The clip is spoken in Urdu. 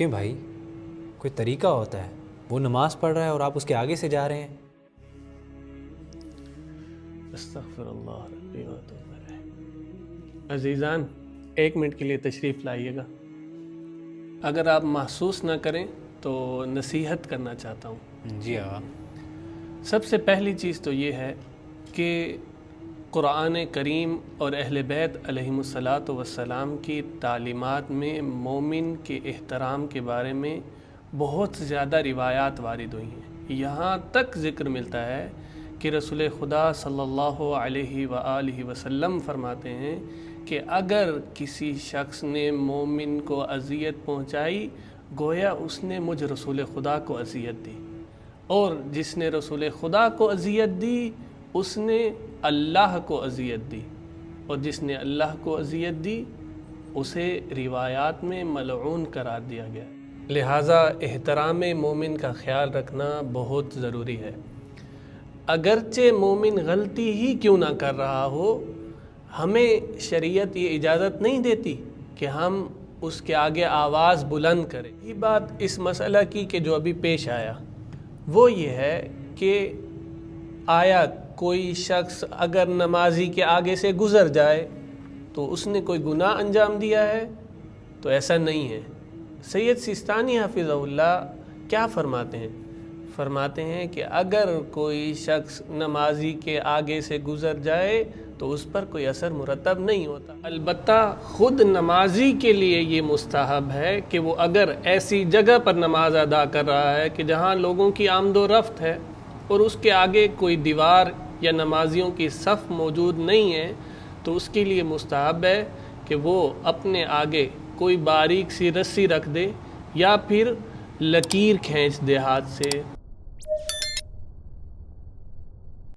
رکیں بھائی، کوئی طریقہ ہوتا ہے. وہ نماز پڑھ رہا ہے اور آپ اس کے آگے سے جا رہے ہیں. استغفر اللہ ربی و اتوب الیہ. عزیزان، 1 منٹ کے لیے تشریف لائیے گا. اگر آپ محسوس نہ کریں تو نصیحت کرنا چاہتا ہوں. جی آقا. سب سے پہلی چیز تو یہ ہے کہ قرآن کریم اور اہل بیت علیہم الصلاۃ والسلام کی تعلیمات میں مومن کے احترام کے بارے میں بہت زیادہ روایات وارد ہوئی ہیں. یہاں تک ذکر ملتا ہے کہ رسول خدا صلی اللہ علیہ وآلہ وسلم فرماتے ہیں کہ اگر کسی شخص نے مومن کو اذیت پہنچائی گویا اس نے مجھ رسول خدا کو اذیت دی، اور جس نے رسول خدا کو اذیت دی اس نے اللہ کو اذیت دی، اور جس نے اللہ کو اذیت دی اسے روایات میں ملعون قرار دیا گیا. لہٰذا احترام مومن کا خیال رکھنا بہت ضروری ہے. اگرچہ مومن غلطی ہی کیوں نہ کر رہا ہو، ہمیں شریعت یہ اجازت نہیں دیتی کہ ہم اس کے آگے آواز بلند کریں. یہ بات اس مسئلہ کی کہ جو ابھی پیش آیا وہ یہ ہے کہ آیا کوئی شخص اگر نمازی کے آگے سے گزر جائے تو اس نے کوئی گناہ انجام دیا ہے؟ تو ایسا نہیں ہے. سید سیستانی حفظہ اللہ کیا فرماتے ہیں؟ فرماتے ہیں کہ اگر کوئی شخص نمازی کے آگے سے گزر جائے تو اس پر کوئی اثر مرتب نہیں ہوتا. البتہ خود نمازی کے لیے یہ مستحب ہے کہ وہ اگر ایسی جگہ پر نماز ادا کر رہا ہے کہ جہاں لوگوں کی آمد و رفت ہے اور اس کے آگے کوئی دیوار یا نمازیوں کی صف موجود نہیں ہے، تو اس کے لیے مستحب ہے کہ وہ اپنے آگے کوئی باریک سی رسی رکھ دے یا پھر لکیر کھینچ دے ہاتھ سے.